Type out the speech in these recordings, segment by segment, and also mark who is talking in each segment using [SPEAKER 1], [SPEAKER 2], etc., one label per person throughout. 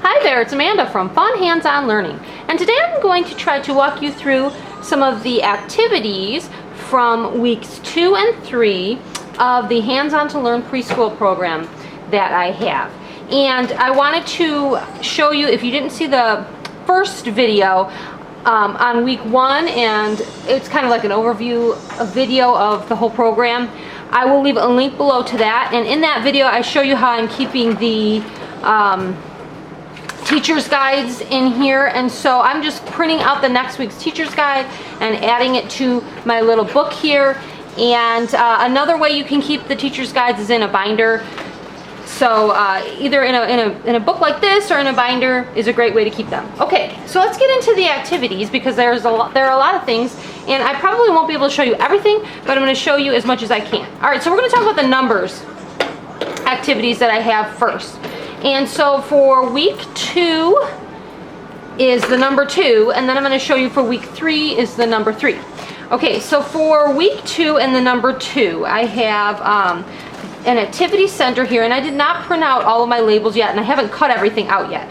[SPEAKER 1] Hi there, it's Amanda from Fun Hands-On Learning, and today I'm going to try to walk you through some of the activities from weeks 2 and 3 of the Hands-On to Learn Preschool program that I have. And I wanted to show you, if you didn't see the first video on week 1, and it's kind of like an overview, a video of the whole program, I will leave a link below to that. And in that video I show you how I'm keeping the teacher's guides in here, and so I'm just printing out the next week's teacher's guide and adding it to my little book here. And another way you can keep the teacher's guides is in a binder. So either in a book like this or in a binder is a great way to keep them. Okay, so let's get into the activities, because there are a lot of things, and I probably won't be able to show you everything, but I'm going to show you as much as I can. All right, so we're going to talk about the numbers activities that I have first. And so for week 2 is the number 2, and then I'm going to show you for week 3 is the number 3. Okay, so for week 2 and the number 2, I have an activity center here, and I did not print out all of my labels yet, and I haven't cut everything out yet.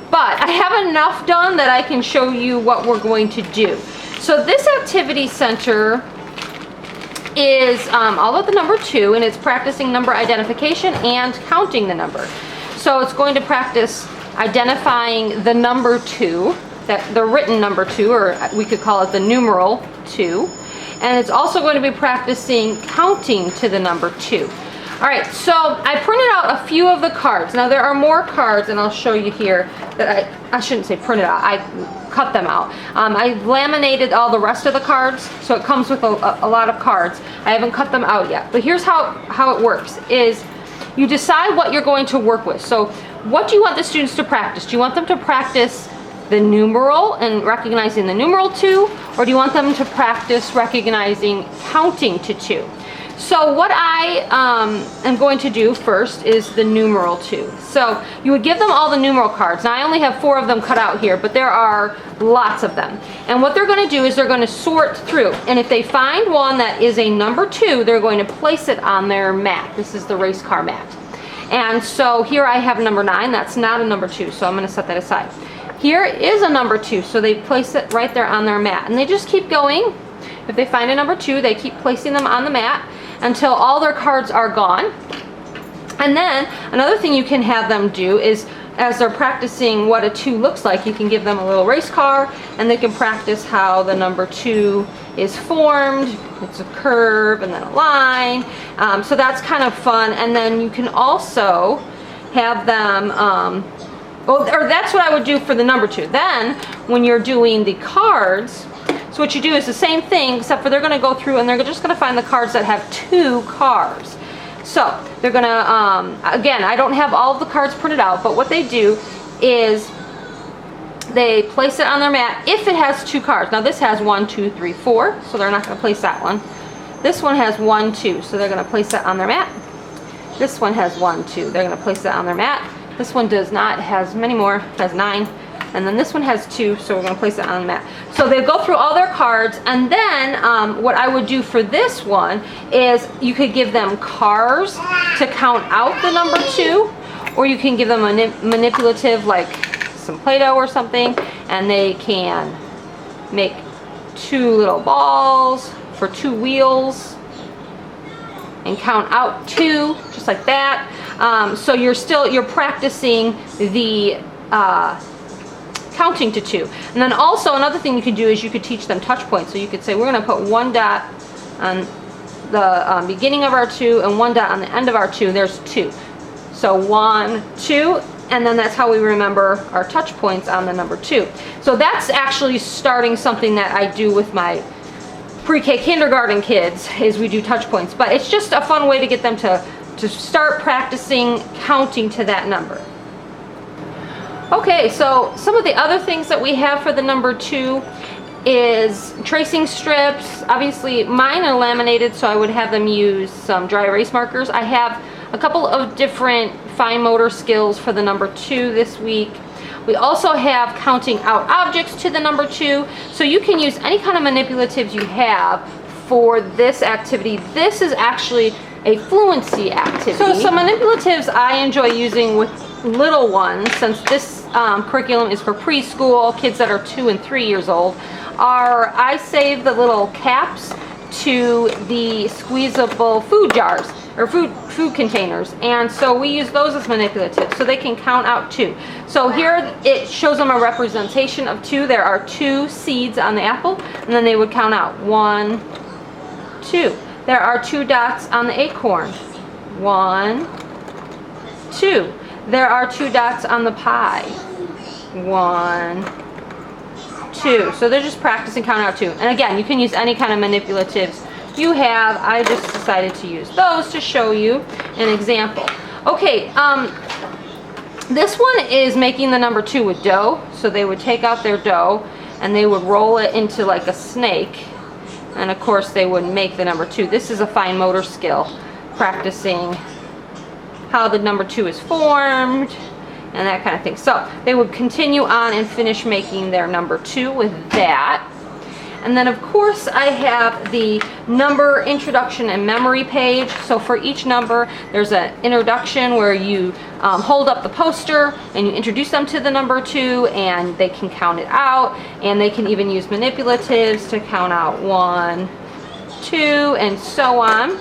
[SPEAKER 1] But I have enough done that I can show you what we're going to do. So this activity center is all of the number 2, and it's practicing number identification and counting the number. So it's going to practice identifying the number 2, the written number 2, or we could call it the numeral 2. And it's also going to be practicing counting to the number 2. All right, so I printed out a few of the cards. Now there are more cards, and I'll show you here that I shouldn't say printed out, I cut them out. I laminated all the rest of the cards, so it comes with a lot of cards. I haven't cut them out yet, but here's how it works is you decide what you're going to work with. So what do you want the students to practice? Do you want them to practice the numeral and recognizing the numeral 2, or do you want them to practice recognizing counting to 2? So what I am going to do first is the numeral 2. So you would give them all the numeral cards. Now I only have 4 of them cut out here, but there are lots of them. And what they're going to do is they're going to sort through. And if they find one that is a number 2, they're going to place it on their mat. This is the race car mat. And so here I have number 9. That's not a number 2, so I'm going to set that aside. Here is a number 2, so they place it right there on their mat. And they just keep going. If they find a number 2, they keep placing them on the mat until all their cards are gone. And then another thing you can have them do is, as they're practicing what a 2 looks like, you can give them a little race car, and they can practice how the number 2 is formed. It's a curve and then a line. So that's kind of fun. And then you can also have them, or that's what I would do for the number 2. Then when you're doing the cards, so what you do is the same thing, except for they're going to go through and they're just going to find the cards that have 2 cars. So they're going to, again, I don't have all of the cards printed out, but what they do is they place it on their mat if it has 2 cards. Now this has 1, 2, 3, 4, so they're not going to place that one. This one has 1, 2, so they're going to place that on their mat. This one has 1, 2, they're going to place that on their mat. This one does not, has many more, has 9. And then this one has 2, so we're going to place it on the mat. So they go through all their cards, and then what I would do for this one is you could give them cars to count out the number 2, or you can give them a manipulative like some Play-Doh or something, and they can make 2 little balls for 2 wheels and count out 2, just like that. So you're practicing the counting to 2. And then also another thing you could do is you could teach them Touchpoint. So you could say we're going to put 1 dot on the beginning of our 2 and 1 dot on the end of our 2. There's 2. So 1, 2, and then that's how we remember our touch points on the number 2. So that's actually starting something that I do with my pre-K kindergarten kids, is we do touch points. But it's just a fun way to get them to start practicing counting to that number. Okay, so some of the other things that we have for the number 2 is tracing strips. Obviously mine are laminated, so I would have them use some dry erase markers. I have a couple of different fine motor skills for the number 2 this week. We also have counting out objects to the number 2, so you can use any kind of manipulatives you have for this activity. This is actually a fluency activity. So some manipulatives I enjoy using with little ones, since this curriculum is for preschool, kids that are 2 and 3 years old, I save the little caps to the squeezable food jars or food containers, and so we use those as manipulatives so they can count out 2. So here it shows them a representation of 2. There are 2 seeds on the apple, and then they would count out 1, 2. There are 2 dots on the acorn. 1, 2. There are 2 dots on the pie. 1, 2. So they're just practicing counting out 2. And again, you can use any kind of manipulatives you have. I just decided to use those to show you an example. Okay, this one is making the number 2 with dough. So they would take out their dough and they would roll it into like a snake. And of course they would make the number 2. This is a fine motor skill, practicing how the number 2 is formed and that kind of thing. So they would continue on and finish making their number 2 with that. And then of course I have the number introduction and memory page. So for each number there's an introduction where you hold up the poster and you introduce them to the number 2, and they can count it out, and they can even use manipulatives to count out 1, 2, and so on.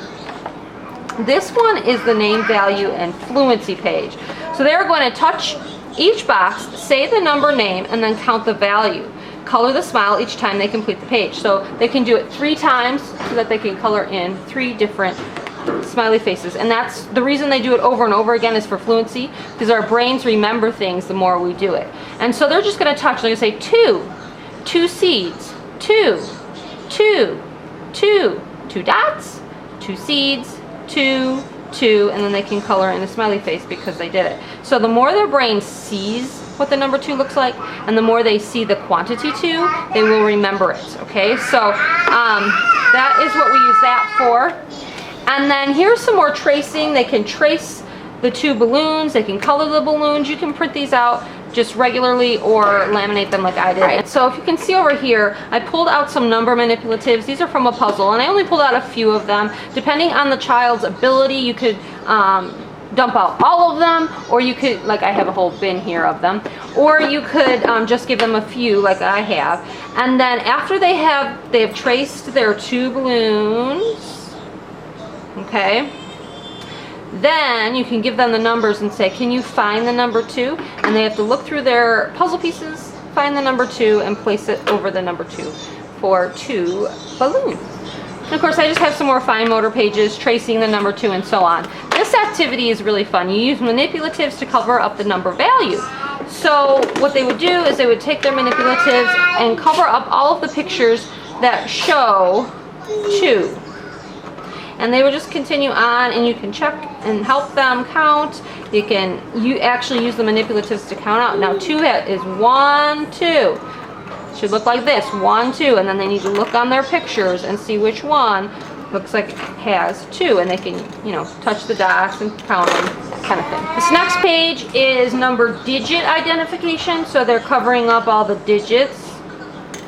[SPEAKER 1] This one is the name, value, and fluency page. So they're going to touch each box, say the number, name, and then count the value. Color the smile each time they complete the page. So they can do it 3 times so that they can color in 3 different smiley faces. And that's the reason they do it over and over again, is for fluency, because our brains remember things the more we do it. And so they're just going to touch, they're going to say 2 seeds, 2, 2, 2, 2 dots, 2 seeds, 2, 2, and then they can color in a smiley face because they did it. So the more their brain sees what the number 2 looks like, and the more they see the quantity 2, they will remember it. Okay, so that is what we use that for. And then here's some more tracing. They can trace the 2 balloons, they can color the balloons. You can print these out just regularly or laminate them like I did. Right. So if you can see over here, I pulled out some number manipulatives. These are from a puzzle, and I only pulled out a few of them. Depending on the child's ability, you could dump out all of them, or you could, like I have a whole bin here of them, or you could just give them a few like I have. And then after they have traced their 2 balloons, okay, then you can give them the numbers and say, can you find the number 2? And they have to look through their puzzle pieces, find the number 2, and place it over the number 2 for 2 balloons. And of course I just have some more fine motor pages tracing the number 2 and so on. This activity is really fun. You use manipulatives to cover up the number value. So what they would do is they would take their manipulatives and cover up all of the pictures that show 2. And they would just continue on, and you can check and help them count. You actually use the manipulatives to count out. Now 2 is 1, 2. Should look like this, 1, 2, and then they need to look on their pictures and see which one looks like it has 2, and they can, touch the dots and count them, kind of thing. This next page is number digit identification, so they're covering up all the digits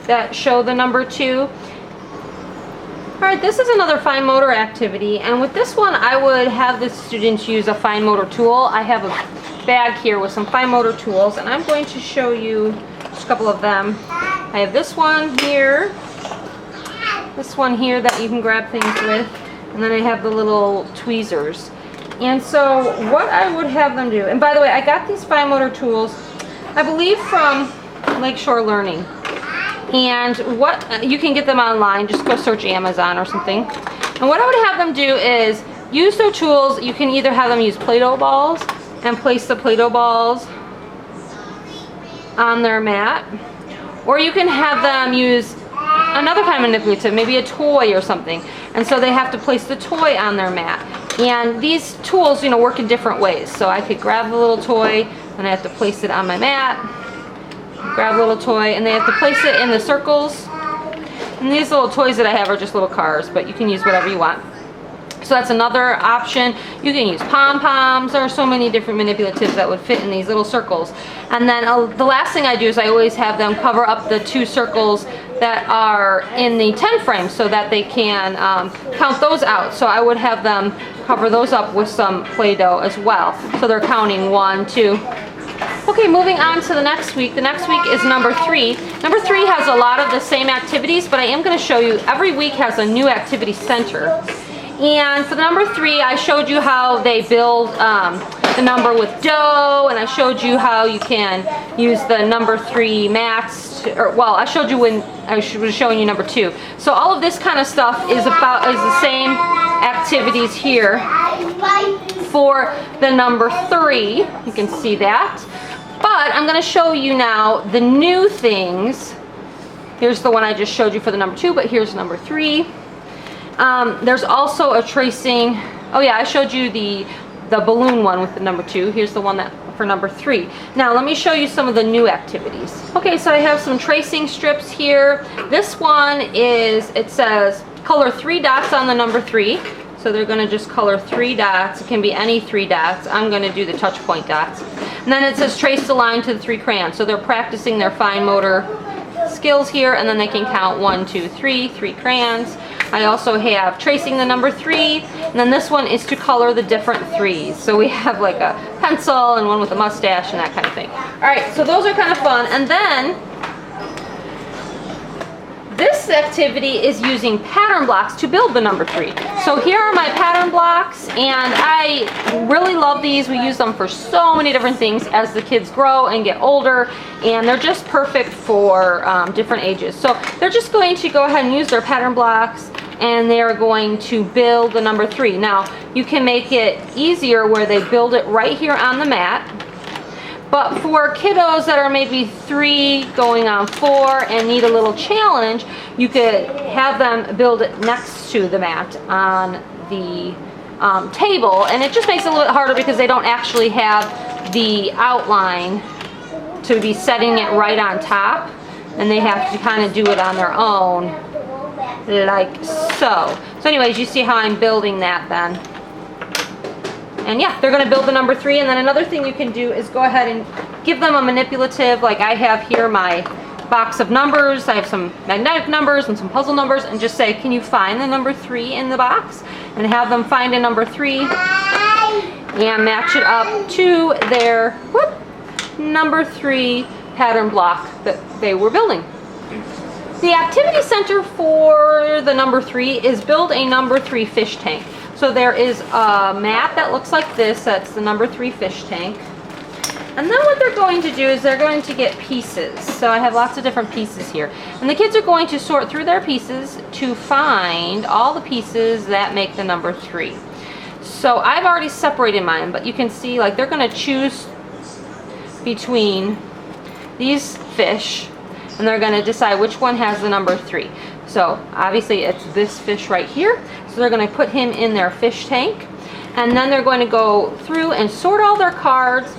[SPEAKER 1] that show the number 2. Alright, this is another fine motor activity, and with this one I would have the students use a fine motor tool. I have a bag here with some fine motor tools, and I'm going to show you just a couple of them. I have this one here that you can grab things with, and then I have the little tweezers. And so what I would have them do, and by the way, I got these fine motor tools, I believe from Lakeshore Learning. And what you can get them online, just go search Amazon or something. And what I would have them do is use their tools. You can either have them use Play-Doh balls and place the Play-Doh balls on their mat, or you can have them use another kind of manipulative, maybe a toy or something. And so they have to place the toy on their mat. And these tools, work in different ways. So I could grab the little toy and I have to place it on my mat. Grab a little toy, and they have to place it in the circles. And these little toys that I have are just little cars, but you can use whatever you want. So that's another option. You can use pom-poms. There are so many different manipulatives that would fit in these little circles. And then the last thing I do is I always have them cover up the 2 circles that are in the 10 frame so that they can count those out. So I would have them cover those up with some Play-Doh as well. So they're counting 1, 2. Okay, moving on to the next week. The next week is number 3. Number 3 has a lot of the same activities, but I am going to show you every week has a new activity center. And for the number 3, I showed you how they build the number with dough, and I showed you how you can use the number 3 mats. I showed you when I was showing you number 2. So all of this kind of stuff is the same activities here for the number 3. You can see that. But I'm going to show you now the new things. Here's the one I just showed you for the number 2, but here's number 3. There's also a tracing. Oh yeah, I showed you the balloon one with the number 2. Here's the one for number 3. Now let me show you some of the new activities. Okay, so I have some tracing strips here. This one it says color 3 dots on the number 3. So they're going to just color 3 dots. It can be any 3 dots. I'm going to do the Touchpoint dots. And then it says trace the line to the 3 crayons. So they're practicing their fine motor skills here, and then they can count 1, 2, 3 crayons. I also have tracing the number 3, and then this one is to color the different 3s. So we have like a pencil and one with a mustache and that kind of thing. Alright, so those are kind of fun. And then this activity is using pattern blocks to build the number 3. So here are my pattern blocks, and I really love these. We use them for so many different things as the kids grow and get older, and they're just perfect for different ages. So they're just going to go ahead and use their pattern blocks, and they are going to build the number 3. Now you can make it easier where they build it right here on the mat. But for kiddos that are maybe 3 going on 4 and need a little challenge, you could have them build it next to the mat on the table. And it just makes it a little bit harder because they don't actually have the outline to be setting it right on top. And they have to kind of do it on their own, like so. So anyways, you see how I'm building that then. And yeah, they're going to build the number 3. And then another thing you can do is go ahead and give them a manipulative. Like I have here my box of numbers. I have some magnetic numbers and some puzzle numbers, and just say, can you find the number 3 in the box? And have them find a number 3 and match it up to their number 3 pattern block that they were building. The activity center for the number 3 is build a number 3 fish tank. So there is a mat that looks like this. That's the number 3 fish tank. And then what they're going to do is they're going to get pieces. So I have lots of different pieces here. And the kids are going to sort through their pieces to find all the pieces that make the number 3. So I've already separated mine, but you can see like they're going to choose between these fish, and they're going to decide which one has the number 3. So obviously it's this fish right here. So they're going to put him in their fish tank, and then they're going to go through and sort all their cards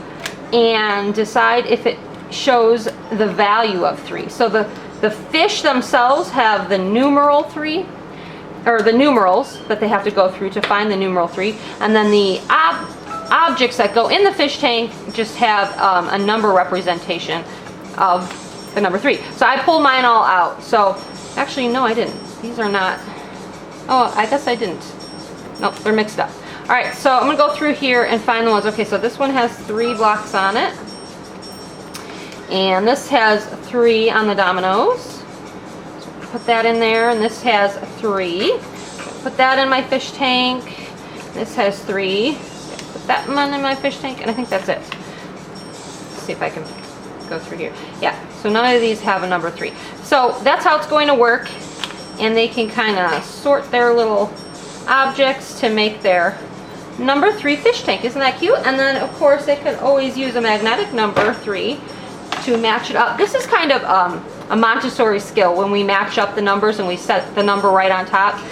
[SPEAKER 1] and decide if it shows the value of 3. So the fish themselves have the numeral 3, or the numerals that they have to go through to find the numeral 3, and then the objects that go in the fish tank just have a number representation of the number 3. So I pulled mine all out. So actually, no, I didn't. These are not. Oh, I guess I didn't. Nope, they're mixed up. All right, so I'm gonna go through here and find the ones. Okay, so this one has 3 blocks on it, and this has 3 on the dominoes. So put that in there, and this has 3. Put that in my fish tank. This has 3. Put that one in my fish tank, and I think that's it. Let's see if I can go through here. Yeah, so none of these have a number 3. So that's how it's going to work, and they can kind of sort their little objects to make their number 3 fish tank. Isn't that cute? And then of course they can always use a magnetic number 3 to match it up. This is kind of a Montessori skill when we match up the numbers and we set the number right on top.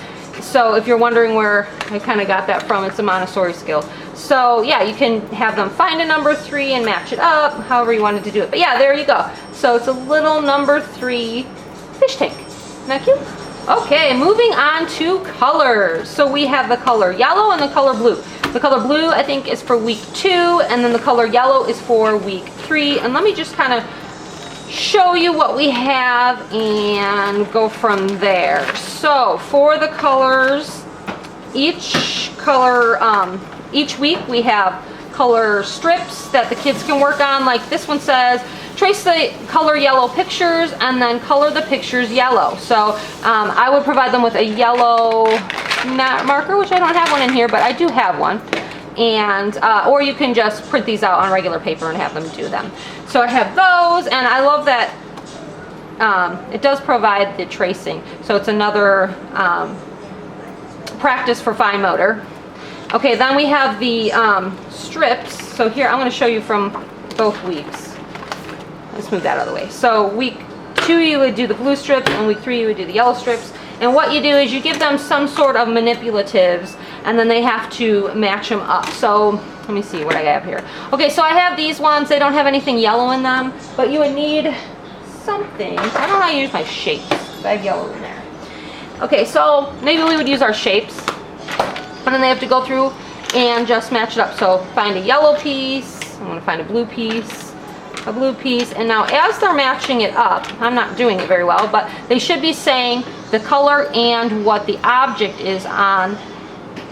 [SPEAKER 1] So if you're wondering where I kind of got that from, it's a Montessori skill. So yeah, you can have them find a number 3 and match it up, however you wanted to do it. But yeah, there you go. So it's a little number 3 fish tank. Isn't that cute? Okay, moving on to colors. So we have the color yellow and the color blue. The color blue, I think, is for week 2, and then the color yellow is for week 3. And let me just kind of show you what we have and go from there. So for the colors, each color, each week we have color strips that the kids can work on. Like this one says, trace the color yellow pictures and then color the pictures yellow. So I would provide them with a yellow marker, which I don't have one in here, but I do have one. And or you can just print these out on regular paper and have them do them. So I have those, and I love that it does provide the tracing. So it's another practice for fine motor. Okay, then we have the strips. So here I'm going to show you from both weeks. Let's move that out of the way. So week 2 you would do the blue strips, and week 3 you would do the yellow strips. And what you do is you give them some sort of manipulatives, and then they have to match them up. So let me see what I have here. Okay, so I have these ones. They don't have anything yellow in them, but you would need something. I don't know how to use my shapes. I have yellow in there. Okay, so maybe we would use our shapes, and then they have to go through and just match it up. So find a yellow piece. I'm going to find a blue piece. A blue piece, and now as they're matching it up, I'm not doing it very well, but they should be saying the color and what the object is on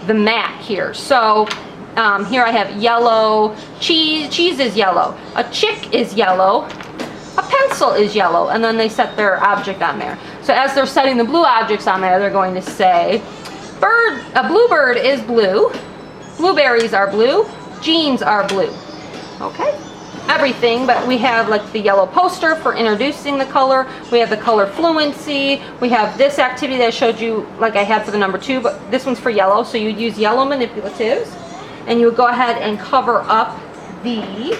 [SPEAKER 1] the mat here. So here I have yellow cheese. Cheese is yellow. A chick is yellow. A pencil is yellow, and then they set their object on there. So as they're setting the blue objects on there, they're going to say a bluebird is blue. Blueberries are blue. Jeans are blue. Okay. Everything, but we have like the yellow poster for introducing the color. We have the color Fluency. We have this activity that I showed you like I had for the number 2, but this one's for yellow. So you'd use yellow manipulatives, and you would go ahead and cover up the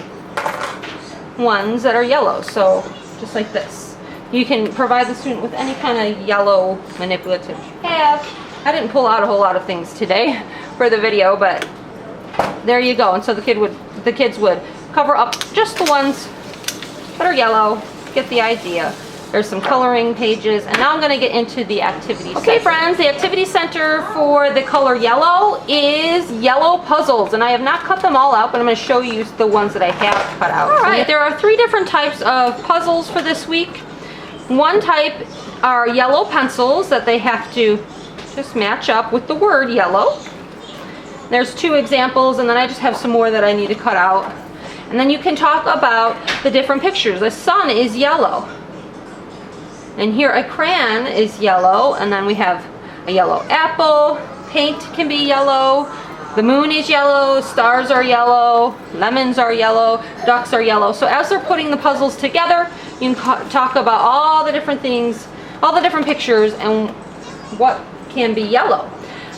[SPEAKER 1] ones that are yellow. So just like this. You can provide the student with any kind of yellow manipulative you have. I didn't pull out a whole lot of things today for the video, but there you go. And so the kids would cover up just the ones that are yellow. Get the idea. There's some coloring pages, and now I'm going to get into the activity center. Okay, friends, the activity center for the color yellow is yellow puzzles, and I have not cut them all out, but I'm going to show you the ones that I have cut out. All right, there are 3 different types of puzzles for this week. One type are yellow pencils that they have to just match up with the word yellow. There's 2 examples, and then I just have some more that I need to cut out. And then you can talk about the different pictures. The sun is yellow. And here a crayon is yellow, and then we have a yellow apple. Paint can be yellow. The moon is yellow. Stars are yellow. Lemons are yellow. Ducks are yellow. So as they're putting the puzzles together, you can talk about all the different things, all the different pictures, and what can be yellow.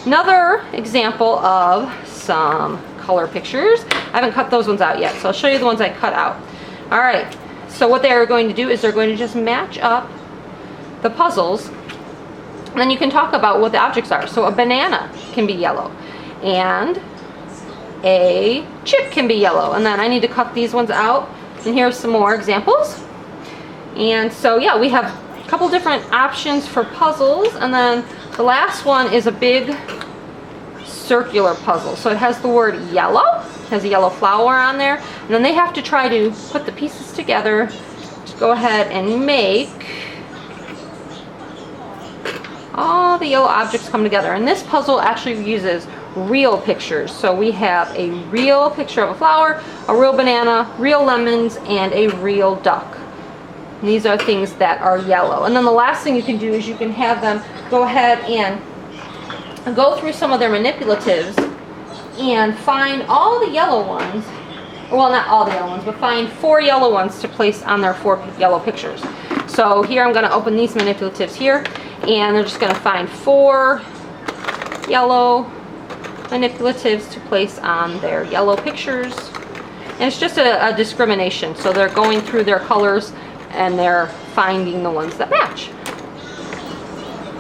[SPEAKER 1] Another example of some color pictures. I haven't cut those ones out yet, so I'll show you the ones I cut out. All right, so what they are going to do is they're going to just match up the puzzles, and then you can talk about what the objects are. So a banana can be yellow, and a chip can be yellow, and then I need to cut these ones out, and here's some more examples. And so yeah, we have a couple different options for puzzles, and then the last one is a big circular puzzle. So it has the word yellow, has a yellow flower on there, and then they have to try to put the pieces together to go ahead and make all the yellow objects come together. And this puzzle actually uses real pictures. So we have a real picture of a flower, a real banana, real lemons, and a real duck. And these are things that are yellow. And then the last thing you can do is you can have them go ahead and go through some of their manipulatives and find all the yellow ones, well, not all the yellow ones, but find 4 yellow ones to place on their 4 yellow pictures. So here I'm going to open these manipulatives here, and they're just going to find 4 yellow manipulatives to place on their yellow pictures. And it's just a discrimination. So they're going through their colors and they're finding the ones that match.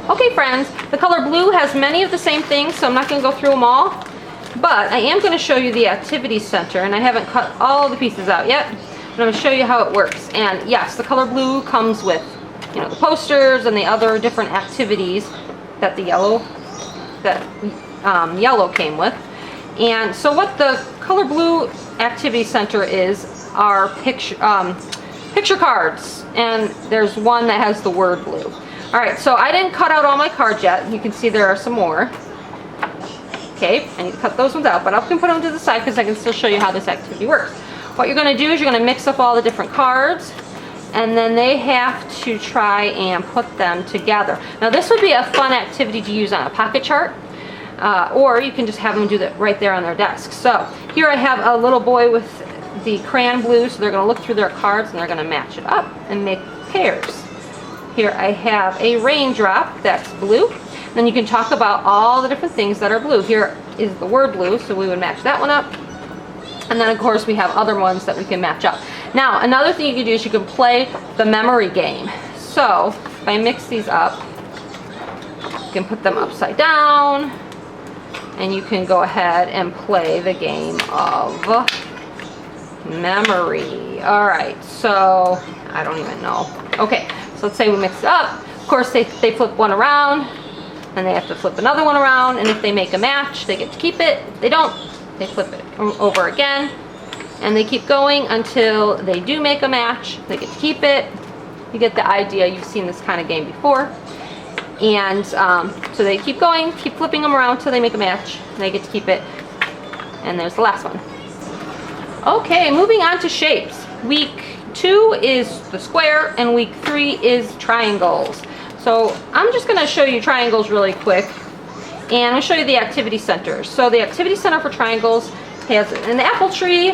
[SPEAKER 1] Okay, friends, the color blue has many of the same things, so I'm not going to go through them all, but I am going to show you the activity center, and I haven't cut all the pieces out yet, but I'm going to show you how it works. And yes, the color blue comes with, you know, the posters and the other different activities that the yellow came with. And so what the color blue activity center is are picture cards, and there's one that has the word blue. All right, so I didn't cut out all my cards yet. You can see there are some more. Okay, I need to cut those ones out, but I can put them to the side because I can still show you how this activity works. What you're going to do is you're going to mix up all the different cards, and then they have to try and put them together. Now this would be a fun activity to use on a pocket chart, or you can just have them do that right there on their desk. So here I have a little boy with the crayon blue, so they're going to look through their cards and they're going to match it up and make pairs. Here I have a raindrop that's blue. Then you can talk about all the different things that are blue. Here is the word blue, so we would match that one up. And then of course we have other ones that we can match up. Now another thing you can do is you can play the memory game. So if I mix these up, you can put them upside down, and you can go ahead and play the game of memory. All right, so I don't even know. Okay, so let's say we mix it up. Of course they flip one around, and they have to flip another one around, and if they make a match, they get to keep it. If they don't, they flip it over again, and they keep going until they do make a match. They get to keep it. You get the idea. You've seen this kind of game before. And so they keep going, keep flipping them around until they make a match, and they get to keep it. And there's the last one. Okay, moving on to shapes. Week 2 is the square, and week 3 is triangles. So I'm just going to show you triangles really quick, and I'll show you the activity center. So the activity center for triangles has an apple tree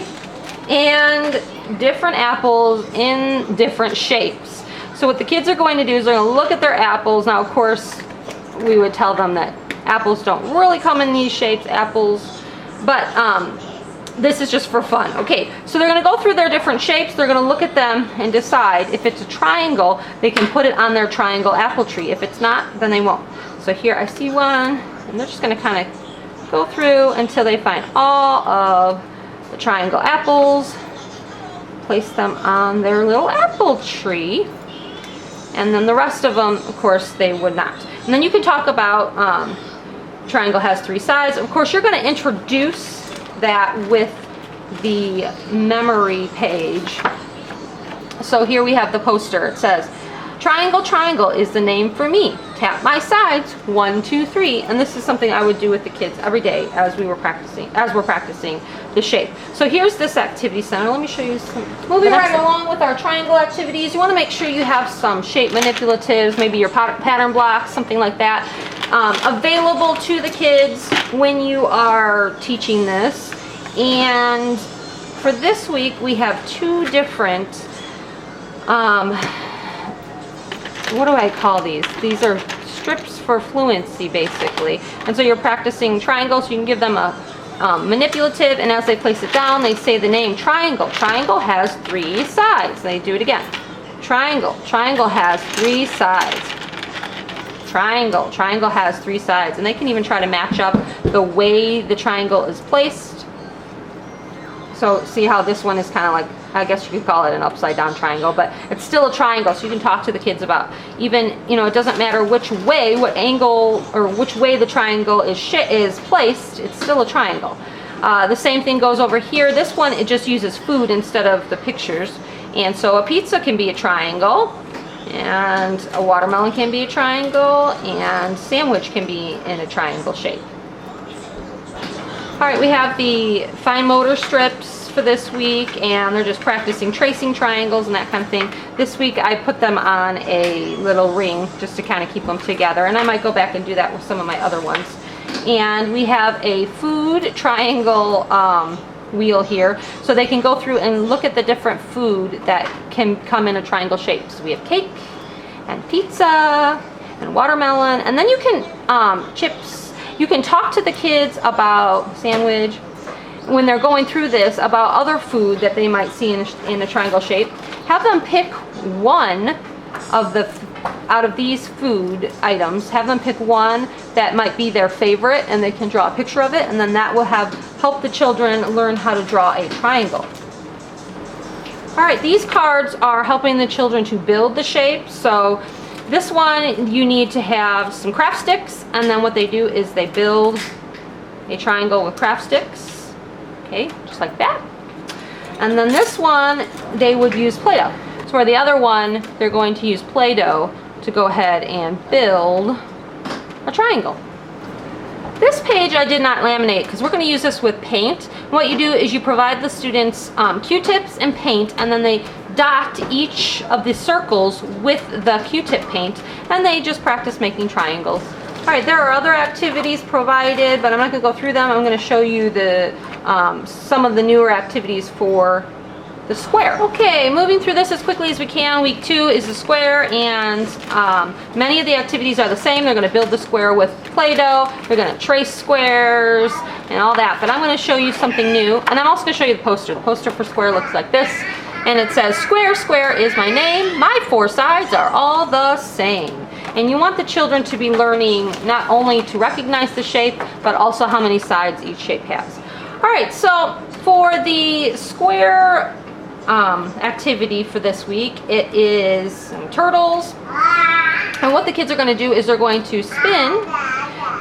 [SPEAKER 1] and different apples in different shapes. So what the kids are going to do is they're going to look at their apples. Now of course we would tell them that apples don't really come in these shapes, but this is just for fun. Okay, so they're going to go through their different shapes. They're going to look at them and decide if it's a triangle, they can put it on their triangle apple tree. If it's not, then they won't. So here I see one, and they're just going to kind of go through until they find all of the triangle apples, place them on their little apple tree, and then the rest of them, of course, they would not. And then you can talk about triangle has 3 sides. Of course, you're going to introduce that with the memory page. So here we have the poster. It says, triangle, triangle is the name for me. Tap my sides, 1, 2, 3. And this is something I would do with the kids every day as we're practicing the shape. So here's this activity center. Let me show you some. Moving right along with our triangle activities, you want to make sure you have some shape manipulatives, maybe your pattern blocks, something like that, available to the kids when you are teaching this. And for this week we have 2 different what do I call these? These are strips for Fluency, basically. And so you're practicing triangles. You can give them a manipulative, and as they place it down, they say the name triangle. Triangle has 3 sides. They do it again. Triangle. Triangle has 3 sides. Triangle. Triangle has 3 sides. And they can even try to match up the way the triangle is placed. So see how this one is kind of like, I guess you could call it an upside down triangle, but it's still a triangle. So you can talk to the kids about, even, you know, it doesn't matter which way, what angle, or which way the triangle is placed, it's still a triangle. The same thing goes over here. This one, it just uses food instead of the pictures. And so a pizza can be a triangle, and a watermelon can be a triangle, and sandwich can be in a triangle shape. All right, we have the fine motor strips for this week, and they're just practicing tracing triangles and that kind of thing. This week I put them on a little ring just to kind of keep them together, and I might go back and do that with some of my other ones. And we have a food triangle wheel here, so they can go through and look at the different food that can come in a triangle shape. So we have cake and pizza and watermelon, and then you can chips. You can talk to the kids about sandwich when they're going through this, about other food that they might see in a triangle shape. Have them pick one of out of these food items. Have them pick one that might be their favorite, and they can draw a picture of it, and then that will help the children learn how to draw a triangle. All right, these cards are helping the children to build the shape. So this one, you need to have some craft sticks, and then what they do is they build a triangle with craft sticks. Okay, just like that. And then this one, they would use Play-Doh. So for the other one, they're going to use Play-Doh to go ahead and build a triangle. This page I did not laminate because we're going to use this with paint. What you do is you provide the students Q-tips and paint, and then they dot each of the circles with the Q-tip paint, and they just practice making triangles. All right, there are other activities provided, but I'm not going to go through them. I'm going to show you the some of the newer activities for the square. Okay, moving through this as quickly as we can. Week 2 is the square, and many of the activities are the same. They're going to build the square with Play-Doh. They're going to trace squares and all that, but I'm going to show you something new, and I'm also going to show you the poster. The poster for square looks like this, and it says, "Square, square is my name. My 4 sides are all the same." And you want the children to be learning not only to recognize the shape, but also how many sides each shape has. All right, so for the square activity for this week, it is some turtles. And what the kids are going to do is they're going to spin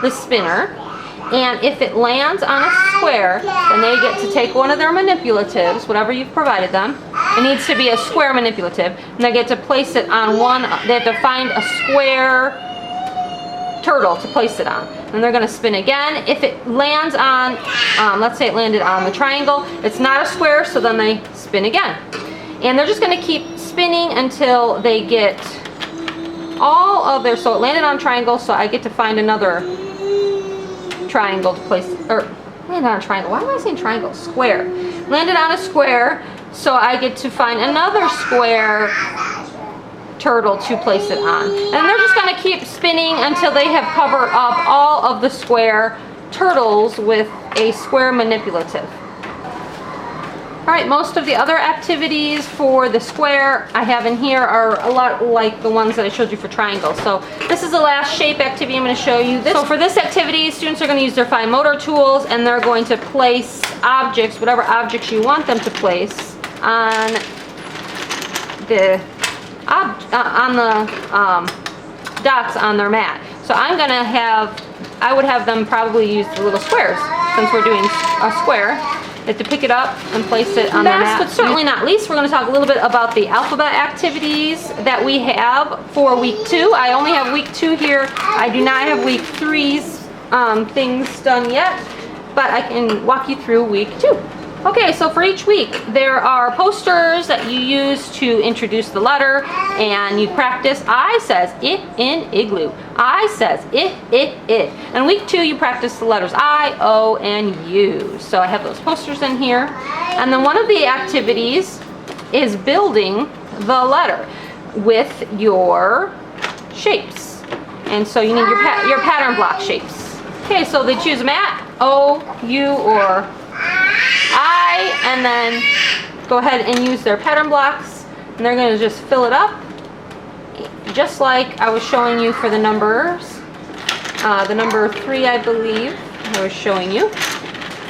[SPEAKER 1] the spinner. And if it lands on a square, then they get to take one of their manipulatives, whatever you've provided them. It needs to be a square manipulative. And they get to place it on one, they have to find a square turtle to place it on. And they're going to spin again. If it lands on, let's say it landed on the triangle, it's not a square, so then they spin again. And they're just going to keep spinning until they get all of their, so it landed on triangle, so I get to find another triangle to place, or landed on a triangle. Why am I saying triangle? Square. Landed on a square, so I get to find another square turtle to place it on. And they're just going to keep spinning until they have covered up all of the square turtles with a square manipulative. All right, most of the other activities for the square I have in here are a lot like the ones that I showed you for triangles. So this is the last shape activity I'm going to show you. So for this activity, students are going to use their fine motor tools, and they're going to place objects, whatever objects you want them to place, on the dots on their mat. So I'm going to I would have them probably use the little squares, since we're doing a square. They have to pick it up and place it on their mat. Last but certainly not least, we're going to talk a little bit about the alphabet activities that we have for week 2. I only have week 2 here. I do not have week 3's things done yet, but I can walk you through week 2. Okay, so for each week, there are posters that you use to introduce the letter, and you practice. I says it in igloo. I says it. And week 2, you practice the letters I, O, and U. So I have those posters in here. And then one of the activities is building the letter with your shapes. And so you need your pattern block shapes. Okay, so they choose a mat, O, U, or I, and then go ahead and use their pattern blocks, and they're going to just fill it up just like I was showing you for the numbers. The number 3, I believe, I was showing you.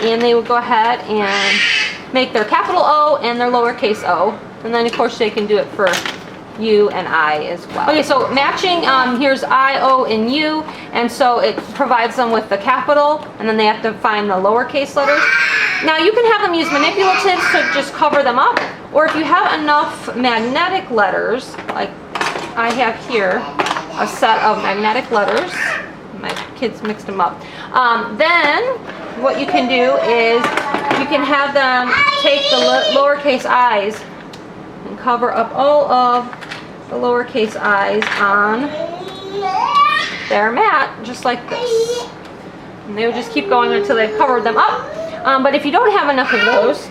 [SPEAKER 1] And they would go ahead and make their capital O and their lowercase o, and then of course they can do it for U and I as well. Okay, so matching, here's I, O, and U, and so it provides them with the capital, and then they have to find the lowercase letters. Now you can have them use manipulatives to just cover them up, or if you have enough magnetic letters, like I have here, a set of magnetic letters, my kids mixed them up, then what you can do is you can have them take the lowercase i's and cover up all of the lowercase i's on their mat, just like this. And they would just keep going until they've covered them up. But if you don't have enough of those,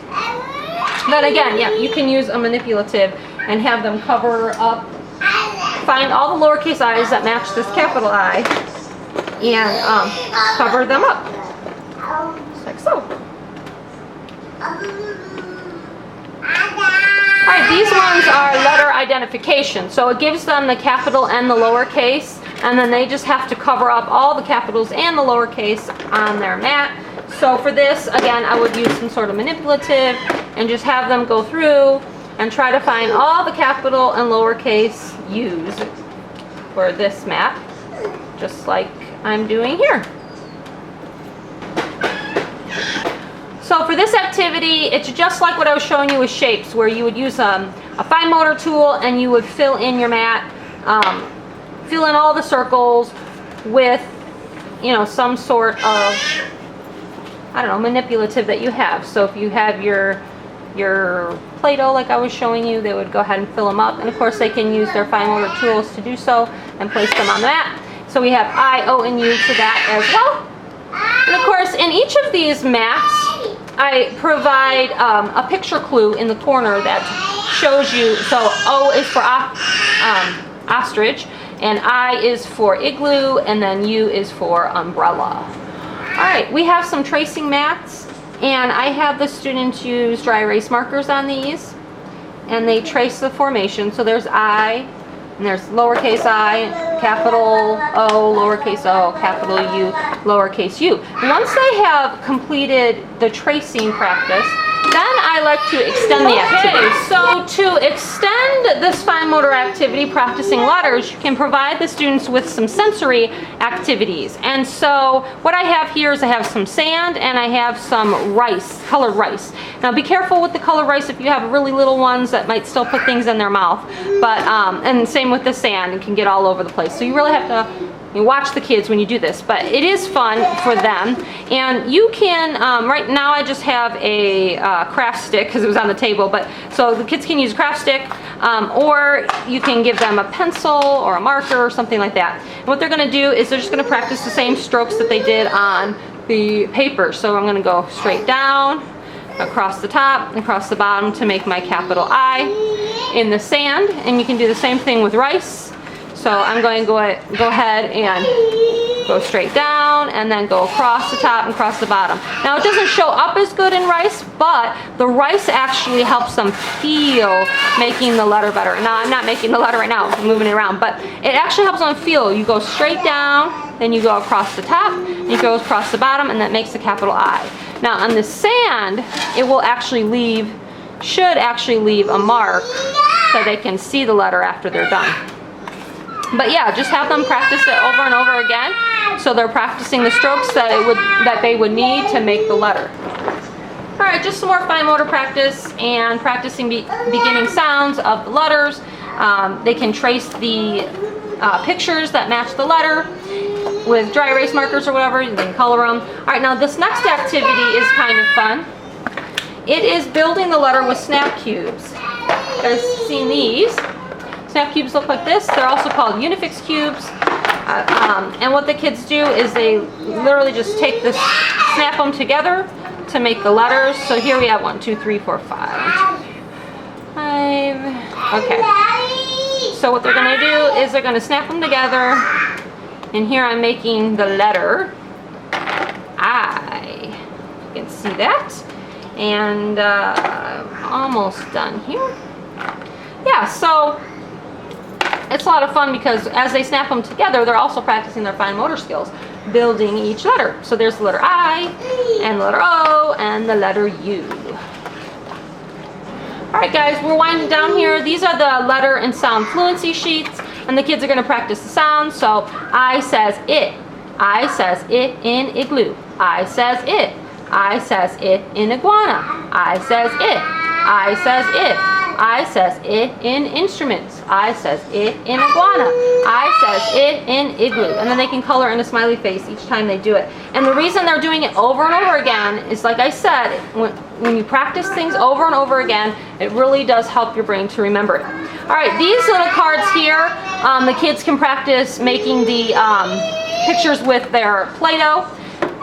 [SPEAKER 1] then again, yeah, you can use a manipulative and have them cover up, find all the lowercase i's that match this capital I, and cover them up, just like so. Alright, these ones are letter identification, so it gives them the capital and the lowercase, and then they just have to cover up all the capitals and the lowercase on their mat. So for this, again, I would use some sort of manipulative and just have them go through and try to find all the capital and lowercase U's for this map, just like I'm doing here. So for this activity, it's just like what I was showing you with shapes, where you would use a fine motor tool and you would fill in your mat, fill in all the circles with you know, some sort of, I don't know, manipulative that you have. So if you have your Play-Doh like I was showing you, they would go ahead and fill them up. And of course they can use their fine motor tools to do so and place them on the mat. So we have I, O, and U to that as well. And of course in each of these mats, I provide a picture clue in the corner that shows you, so O is for ostrich, and I is for igloo, and then U is for umbrella. Alright, we have some tracing mats, and I have the students use dry erase markers on these, and they trace the formation. So there's I, and there's lowercase I, capital O, lowercase o, capital U, lowercase u. Once they have completed the tracing practice, then I like to extend the activity. So to extend this fine motor activity, practicing letters, you can provide the students with some sensory activities. And so what I have here is I have some sand and I have some rice, colored rice. Now be careful with the colored rice if you have really little ones that might still put things in their mouth. But and same with the sand, it can get all over the place. So you really have to watch the kids when you do this, but it is fun for them. And you can, right now I just have a craft stick because it was on the table, but so the kids can use a craft stick, or you can give them a pencil or a marker or something like that. And what they're going to do is they're just going to practice the same strokes that they did on the paper. So I'm going to go straight down, across the top, across the bottom to make my capital I in the sand, and you can do the same thing with rice. So I'm going to go ahead and go straight down and then go across the top and across the bottom. Now it doesn't show up as good in rice, but the rice actually helps them feel making the letter better. Now I'm not making the letter right now, I'm moving it around, but it actually helps them feel. You go straight down, then you go across the top, and you go across the bottom, and that makes the capital I. Now on the sand, it will actually should actually leave a mark so they can see the letter after they're done. But yeah, just have them practice it over and over again. So they're practicing the strokes that they would need to make the letter. All right, just some more fine motor practice and practicing beginning sounds of the letters. They can trace the pictures that match the letter with dry erase markers or whatever. You can color them. All right, now this next activity is kind of fun. It is building the letter with snap cubes. You guys seen these? Snap cubes look like this. They're also called Unifix cubes. And what the kids do is they literally just take this, snap them together to make the letters. So here we have 1, 2, 3, 4, 5. 5. Okay. So what they're going to do is they're going to snap them together. And here I'm making the letter I. You can see that. And almost done here. Yeah, so it's a lot of fun because as they snap them together, they're also practicing their fine motor skills, building each letter. So there's the letter I, and the letter O, and the letter U. Alright guys, we're winding down here. These are the letter and sound fluency sheets, and the kids are going to practice the sounds. So I says it. I says it in igloo. I says it. I says it in iguana. I says it. I says it. I says it in instruments. I says it in iguana. I says it in igloo. And then they can color in a smiley face each time they do it. And the reason they're doing it over and over again is, like I said, when you practice things over and over again, it really does help your brain to remember it. All right, these little cards here, the kids can practice making the pictures with their Play-Doh.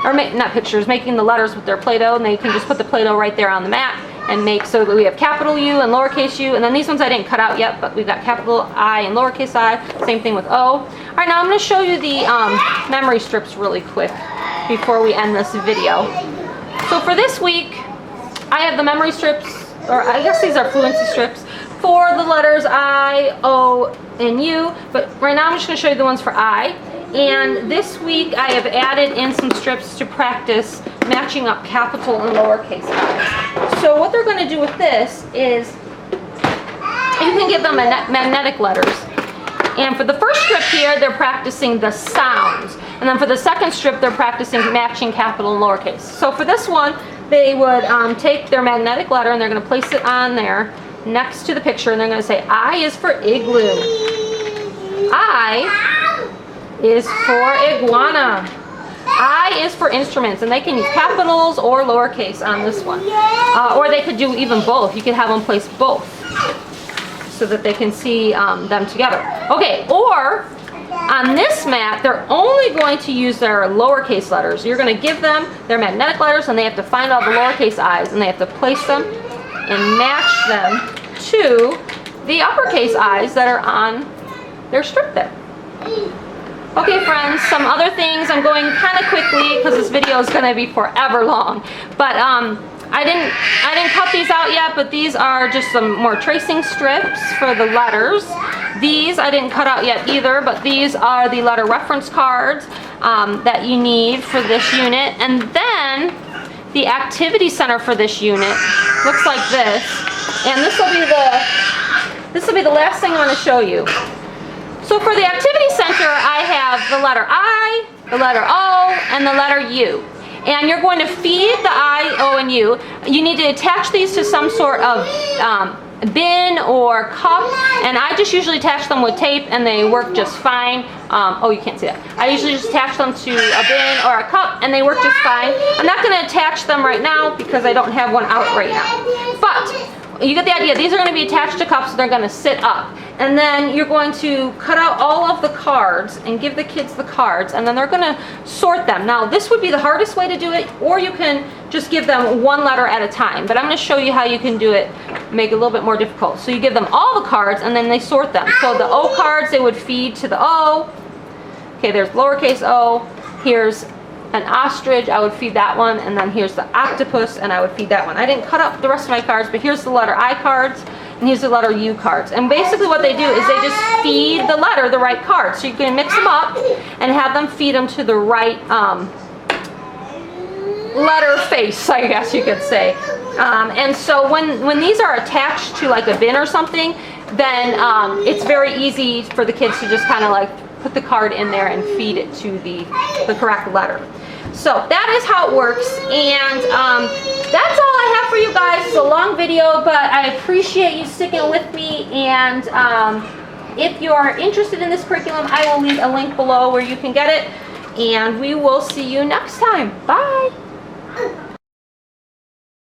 [SPEAKER 1] Or not pictures, making the letters with their Play-Doh, and they can just put the Play-Doh right there on the mat and make so that we have capital U and lowercase u, and then these ones I didn't cut out yet, but we've got capital I and lowercase I, same thing with O. All right, now I'm going to show you the memory strips really quick before we end this video. So for this week, I have the memory strips, or I guess these are fluency strips, for the letters I, O, and U, but right now I'm just going to show you the ones for I. And this week I have added in some strips to practice matching up capital and lowercase I. So what they're going to do with this is you can give them magnetic letters. And for the first strip here, they're practicing the sounds. And then for the second strip, they're practicing matching capital and lowercase. So for this one, they would take their magnetic letter and they're going to place it on there next to the picture, and they're going to say I is for igloo. I is for iguana. I is for instruments, and they can use capitals or lowercase on this one. Or they could do even both. You could have them place both so that they can see them together. Okay, or on this mat, they're only going to use their lowercase letters. You're going to give them their magnetic letters, and they have to find all the lowercase i's, and they have to place them and match them to the uppercase i's that are on their strip there. Okay friends, some other things. I'm going kind of quickly because this video is going to be forever long. But I didn't cut these out yet, but these are just some more tracing strips for the letters. These I didn't cut out yet either, but these are the letter reference cards that you need for this unit. And then the activity center for this unit looks like this. And this will be the last thing I'm going to show you. So for the activity center, I have the letter I, the letter O, and the letter U. And you're going to feed the I, O, and U. You need to attach these to some sort of bin or cup, and I just usually attach them with tape, and they work just fine. Oh, you can't see that. I usually just attach them to a bin or a cup, and they work just fine. I'm not going to attach them right now because I don't have one out right now. But you get the idea. These are going to be attached to cups, so they're going to sit up. And then you're going to cut out all of the cards and give the kids the cards, and then they're going to sort them. Now, this would be the hardest way to do it, or you can just give them one letter at a time. But I'm going to show you how you can do it, make it a little bit more difficult. So you give them all the cards, and then they sort them. So the O cards, they would feed to the O. Okay, there's lowercase o. Here's an ostrich, I would feed that one. And then here's the octopus, and I would feed that one. I didn't cut up the rest of my cards, but here's the letter I cards. And here's the letter U cards. And basically what they do is they just feed the letter the right card. So you can mix them up and have them feed them to the right letter face, I guess you could say. And so when these are attached to like a bin or something, then it's very easy for the kids to just kind of like put the card in there and feed it to the correct letter. So that is how it works, and that's all I have for you guys. It's a long video, but I appreciate you sticking with me, and if you are interested in this curriculum, I will leave a link below where you can get it, and we will see you next time. Bye!